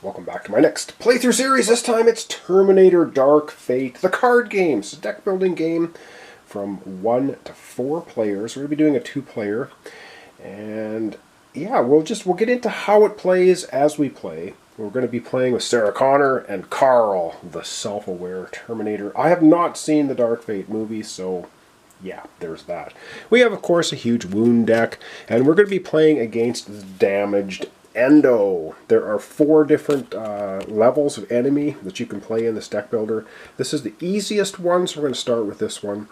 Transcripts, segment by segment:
welcome back to my next playthrough series. This time it's Terminator Dark Fate, the card game. It's a deck building game from 1 to 4 players. We're going to be doing a 2-player. And yeah, we'll get into how it plays as we play. We're going to be playing with Sarah Connor and Carl, the self-aware Terminator. I have not seen the Dark Fate movie, so yeah, there's that. We have, of course, a huge wound deck, and we're going to be playing against the damaged Endo. There are 4 different levels of enemy that you can play in this deck builder. This is the easiest one, so we're going to start with this one.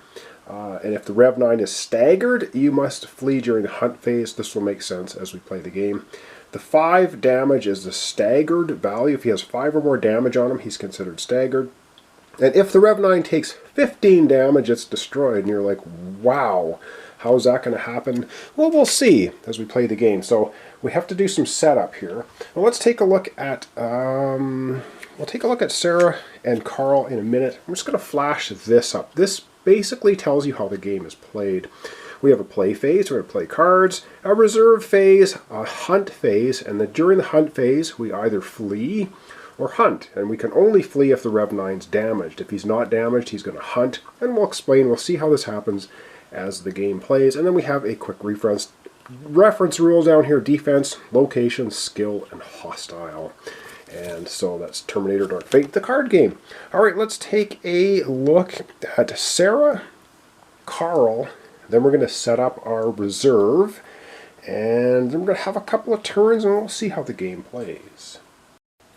And if the Rev 9 is staggered, you must flee during the hunt phase. This will make sense as we play the game. The 5 damage is the staggered value. If he has 5 or more damage on him, he's considered staggered. And if the Rev 9 takes 15 damage, it's destroyed. And you're like, wow, how's that going to happen? Well, we'll see as we play the game. So we have to do some setup here. Well, let's take a look at Sarah and Carl in a minute. I'm just going to flash this up. This basically tells you how the game is played. We have a play phase, we're going to play cards, a reserve phase, a hunt phase, and then during the hunt phase, we either flee or hunt. And we can only flee if the Rev 9's damaged. If he's not damaged, he's going to hunt. And we'll see how this happens as the game plays. And then we have a quick reference rules down here: defense, location, skill, and hostile. And so that's Terminator Dark Fate, the card game. Alright, let's take a look at Sarah, Carl. Then we're going to set up our reserve, and then we're going to have a couple of turns, and we'll see how the game plays.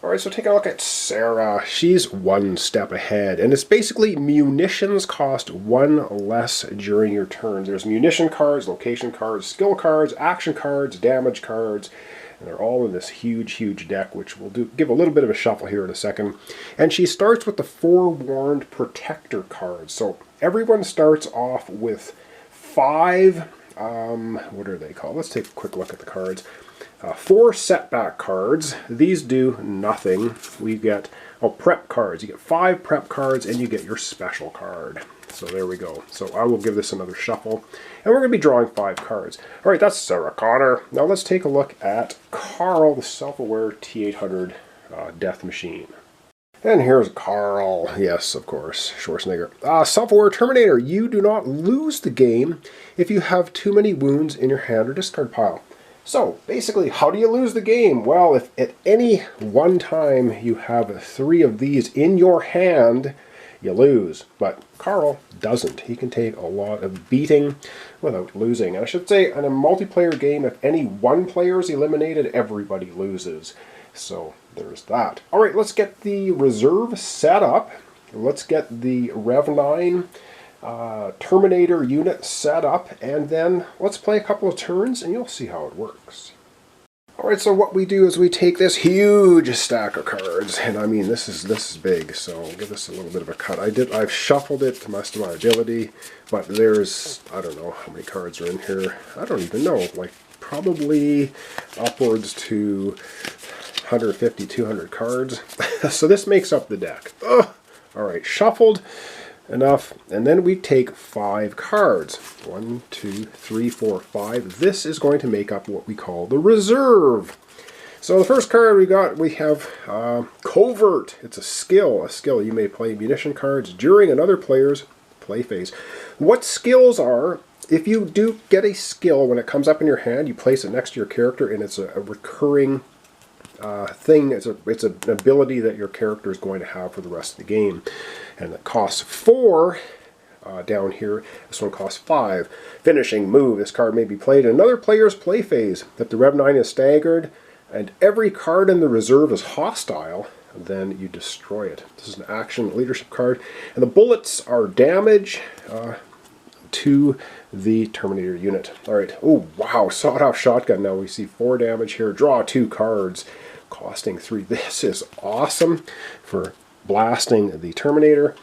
Alright, so take a look at Sarah. She's 1 step ahead, and it's basically munitions cost 1 less during your turns. There's munition cards, location cards, skill cards, action cards, damage cards, and they're all in this huge deck, which we'll give a little bit of a shuffle here in a second. And she starts with the Forewarned Protector cards. So everyone starts off with 5, what are they called? Let's take a quick look at the cards. 4 setback cards. These do nothing. We get, prep cards. You get 5 prep cards, and you get your special card. So there we go. So I will give this another shuffle. And we're going to be drawing 5 cards. Alright, that's Sarah Connor. Now let's take a look at Carl, the self-aware T-800 Death Machine. And here's Carl. Yes, of course, Schwarzenegger. Self-aware Terminator. You do not lose the game if you have too many wounds in your hand or discard pile. So, basically, how do you lose the game? Well, if at any one time you have 3 of these in your hand, you lose. But Carl doesn't. He can take a lot of beating without losing. And I should say, in a multiplayer game, if any one player is eliminated, everybody loses. So there's that. Alright, let's get the reserve set up. Let's get the Rev 9 Terminator unit set up, and then let's play a couple of turns and you'll see how it works. Alright, so what we do is we take this huge stack of cards, and I mean this is big, so I'll give this a little bit of a cut. I've shuffled it to the best of my ability, but there's, I don't know how many cards are in here. I don't even know, like probably upwards to 150, 200 cards. So this makes up the deck. Alright, shuffled enough, and then we take 5 cards. 1, 2, 3, 4, 5. This is going to make up what we call the reserve. So the first card we have Covert. It's a skill. You may play munition cards during another player's play phase. What skills are, if you do get a skill, when it comes up in your hand, you place it next to your character, and it's a recurring thing. It's an ability that your character is going to have for the rest of the game, and it costs 4 down here. This one costs 5. Finishing move. This card may be played in another player's play phase. If the Rev 9 is staggered and every card in the reserve is hostile, then you destroy it. This is an action leadership card, and the bullets are damage to the Terminator unit. Alright, oh wow, sawed-off shotgun. Now we see 4 damage here. Draw 2 cards, costing 3. This is awesome for blasting the Terminator.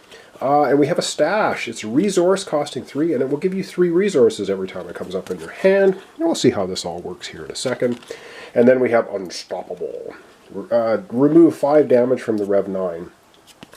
And we have a stash. It's resource costing 3, and it will give you 3 resources every time it comes up in your hand. And we'll see how this all works here in a second. And then we have Unstoppable. Remove 5 damage from the Rev 9.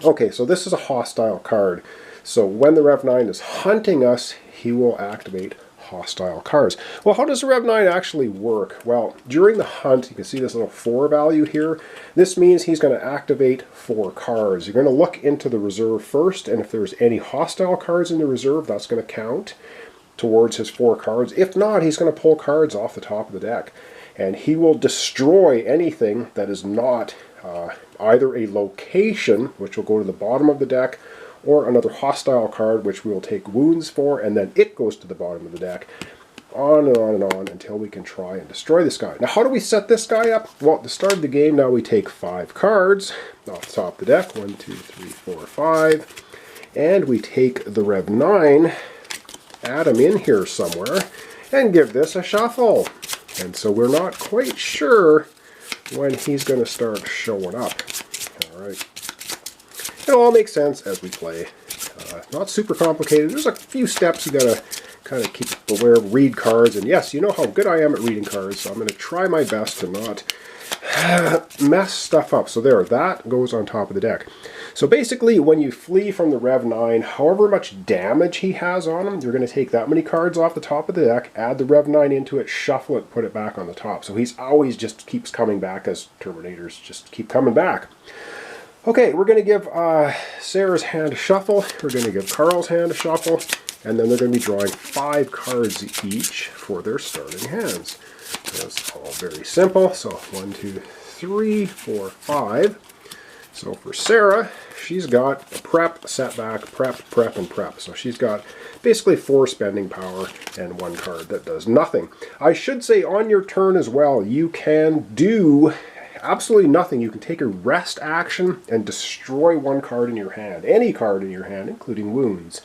Okay, so this is a hostile card. So when the Rev 9 is hunting us, he will activate hostile cards. Well, how does the Rev 9 actually work? Well, during the hunt, you can see this little 4 value here. This means he's going to activate 4 cards. You're going to look into the reserve first, and if there's any hostile cards in the reserve, that's going to count towards his 4 cards. If not, he's going to pull cards off the top of the deck, and he will destroy anything that is not either a location, which will go to the bottom of the deck, or another hostile card, which we will take wounds for, and then it goes to the bottom of the deck. On and on and on until we can try and destroy this guy. Now, how do we set this guy up? Well, at the start of the game, now we take 5 cards off the top of the deck. 1, 2, 3, 4, 5. And we take the Rev 9, add him in here somewhere, and give this a shuffle. And so we're not quite sure when he's going to start showing up. All right. It'll all make sense as we play. Not super complicated. There's a few steps you gotta kind of keep aware of, read cards, and yes, you know how good I am at reading cards, so I'm going to try my best to not mess stuff up. So there, that goes on top of the deck. So basically, when you flee from the Rev 9, however much damage he has on him, you're going to take that many cards off the top of the deck, add the Rev 9 into it, shuffle it, put it back on the top. So he's always just keeps coming back, as Terminators just keep coming back. Okay, we're going to give Sarah's hand a shuffle, we're going to give Carl's hand a shuffle, and then they're going to be drawing 5 cards each for their starting hands. That's all very simple. So 1, 2, 3, 4, 5. So for Sarah, she's got a prep, setback, prep, and prep. So she's got basically 4 spending power and 1 card that does nothing. I should say on your turn as well, you can do absolutely nothing. You can take a rest action and destroy 1 card in your hand. Any card in your hand, including wounds.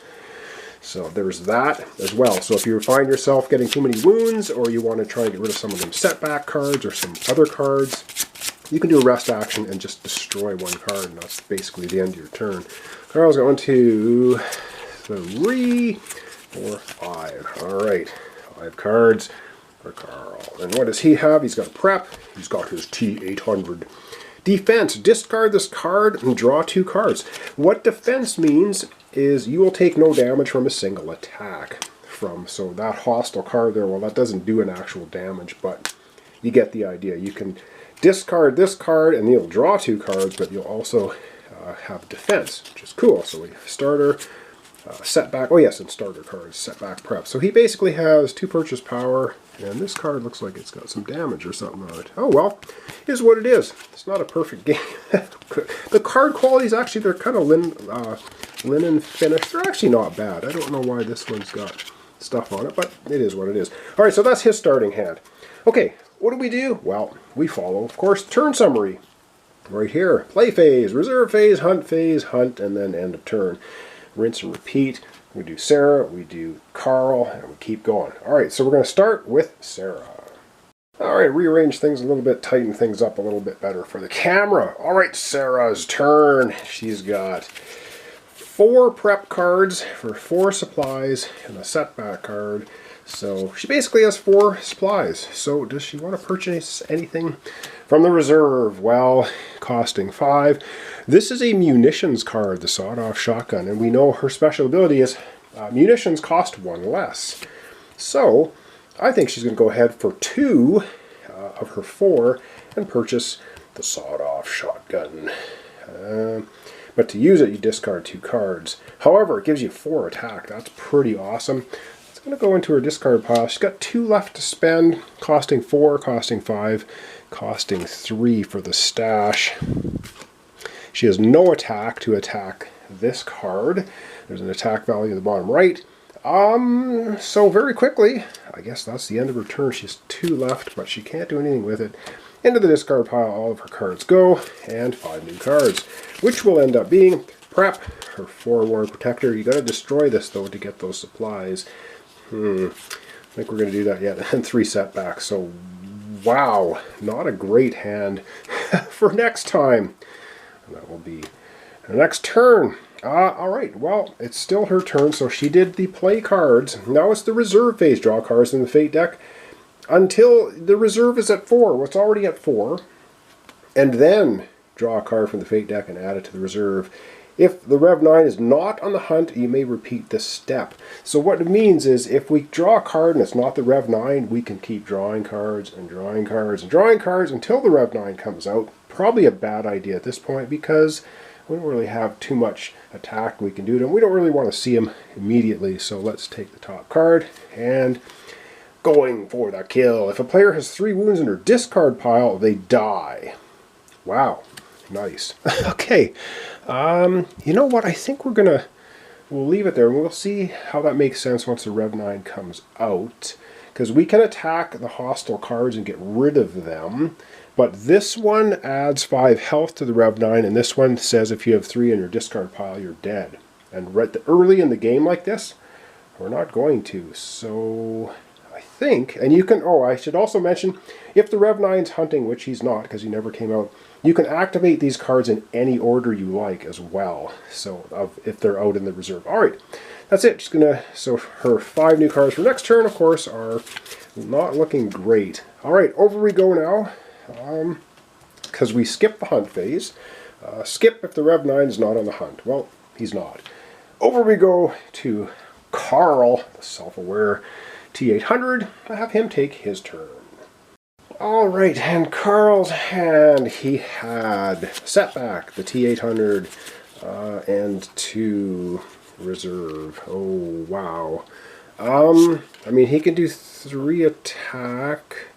So there's that as well. So if you find yourself getting too many wounds, or you want to try and get rid of some of them setback cards or some other cards, you can do a rest action and just destroy 1 card, and that's basically the end of your turn. Carl's got 1, 2, 3, 4, 5. All right, 5 cards for Carl. And what does he have? He's got a prep. He's got his T800. Defense. Discard this card and draw 2 cards. What defense means is you will take no damage from a single attack. So that hostile card there, well, that doesn't do an actual damage, but you get the idea. You can discard this card and you'll draw 2 cards, but you'll also have defense, which is cool. So we have starter, setback, oh yes, and starter cards, setback, prep. So he basically has 2 purchase power, and this card looks like it's got some damage or something on it. Oh well, is what it is. It's not a perfect game. The card qualities, actually, they're kind of linen finish. They're actually not bad. I don't know why this one's got stuff on it, but it is what it is. All right, so that's his starting hand. Okay, what do? Well, we follow, of course, turn summary. Right here, play phase, reserve phase, hunt, and then end of turn. Rinse and repeat. We do Sarah, we do Carl, and we keep going. All right, so we're going to start with Sarah. All right, rearrange things a little bit, tighten things up a little bit better for the camera. All right, Sarah's turn. She's got 4 prep cards for 4 supplies and a setback card. So she basically has 4 supplies. So does she want to purchase anything from the reserve? Well, costing 5. This is a munitions card, the sawed-off shotgun, and we know her special ability is munitions cost 1 less. So I think she's going to go ahead for 2 of her 4 and purchase the sawed-off shotgun. But to use it, you discard 2 cards. However, it gives you 4 attack. That's pretty awesome. It's going to go into her discard pile. She's got 2 left to spend, costing 4, costing 5, costing 3 for the stash. She has no attack to attack this card. There's an attack value at the bottom right. So very quickly, I guess that's the end of her turn. She has 2 left, but she can't do anything with it. Into the discard pile, all of her cards go, and 5 new cards, which will end up being prep, her 4 War Protector. You got to destroy this though to get those supplies. I think we're going to do that yet. And 3 setbacks. So wow, not a great hand for next time. And that will be the next turn. All right, well, it's still her turn, so she did the play cards. Now it's the reserve phase. Draw cards in the Fate deck until the reserve is at 4. Well, it's already at 4. And then draw a card from the Fate deck and add it to the reserve. If the Rev 9 is not on the hunt, you may repeat this step. So what it means is if we draw a card and it's not the Rev 9, we can keep drawing cards and drawing cards and drawing cards until the Rev 9 comes out. Probably a bad idea at this point because we don't really have too much attack we can do to him. We don't really want to see him immediately, so let's take the top card and going for the kill. If a player has 3 wounds in their discard pile, they die. Wow. Nice. Okay. You know what? I think we'll leave it there and we'll see how that makes sense once the Rev 9 comes out. Because we can attack the hostile cards and get rid of them. But this one adds 5 health to the Rev 9, and this one says if you have 3 in your discard pile, you're dead. And right early in the game like this, we're not going to. So I think, and you can, I should also mention, if the Rev 9's hunting, which he's not because he never came out, you can activate these cards in any order you like as well. So if they're out in the reserve. Alright, that's it. So her 5 new cards for next turn, of course, are not looking great. Alright, over we go now. Because we skip the hunt phase. Skip if the Rev 9 is not on the hunt. Well, he's not. Over we go to Carl, the self-aware T800. I have him take his turn. Alright, and Carl's hand, he had Setback, the T800, and 2 reserve. Oh, wow. I mean, he can do 3 attack.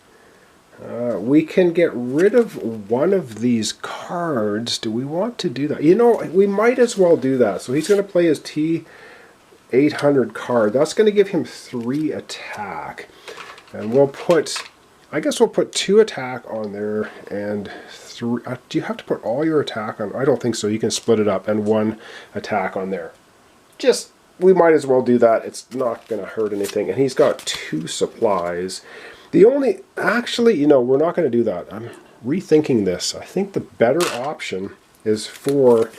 We can get rid of one of these cards. Do we want to do that? You know, we might as well do that. So he's going to play his T800 card. That's going to give him 3 attack. And we'll put, I guess we'll put 2 attack on there and 3. Do you have to put all your attack on? I don't think so. You can split it up and 1 attack on there. We might as well do that. It's not going to hurt anything. And he's got 2 supplies. Actually, you know, we're not going to do that. I'm rethinking this. I think the better option is for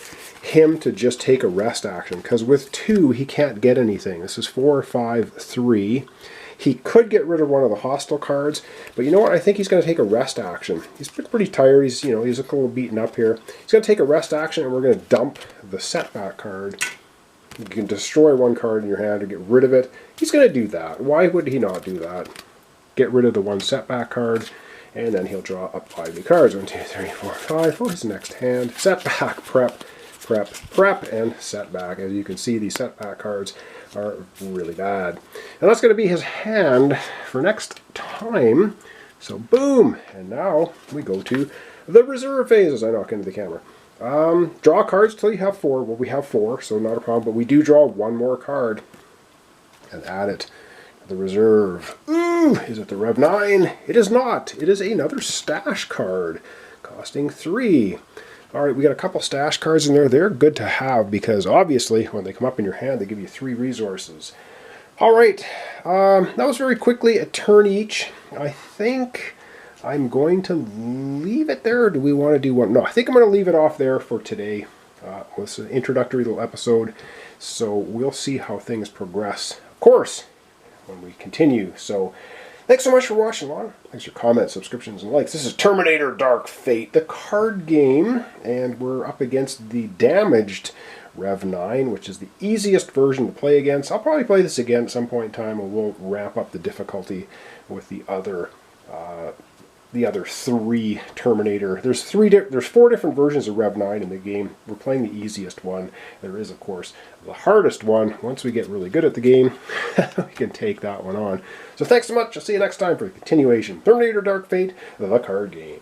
him to just take a rest action. Because with 2, he can't get anything. This is 4, 5, 3. He could get rid of one of the hostile cards. But you know what? I think he's going to take a rest action. He's been pretty tired. He's a little beaten up here. He's going to take a rest action and we're going to dump the Setback card. You can destroy 1 card in your hand or get rid of it. He's going to do that. Why would he not do that? Get rid of the 1 Setback card, and then he'll draw up 5 new cards. 1, 2, 3, 4, 5 for his next hand. Setback, prep, prep, prep, and Setback. As you can see, these Setback cards are really bad. And that's going to be his hand for next time. So boom! And now we go to the reserve phase as I knock into the camera. Draw cards till you have 4. Well, we have 4, so not a problem. But we do draw 1 more card and add it. The reserve. Ooh, is it the Rev 9? It is not. It is another stash card, costing 3. Alright, we got a couple stash cards in there. They're good to have because obviously when they come up in your hand, they give you 3 resources. Alright, that was very quickly a turn each. I think I'm going to leave it there. Or do we want to do one? No, I think I'm going to leave it off there for today. This is an introductory little episode, so we'll see how things progress. Of course, when we continue. So thanks so much for watching along. Thanks for comments, subscriptions, and likes. This is Terminator Dark Fate, the card game, and we're up against the damaged Rev 9, which is the easiest version to play against. I'll probably play this again at some point in time, and we'll ramp up the difficulty with the other 3 Terminator. There's 4 different versions of Rev 9 in the game. We're playing the easiest one. There is, of course, the hardest one. Once we get really good at the game, we can take that one on. So thanks so much. I'll see you next time for the continuation. Terminator Dark Fate, the card game.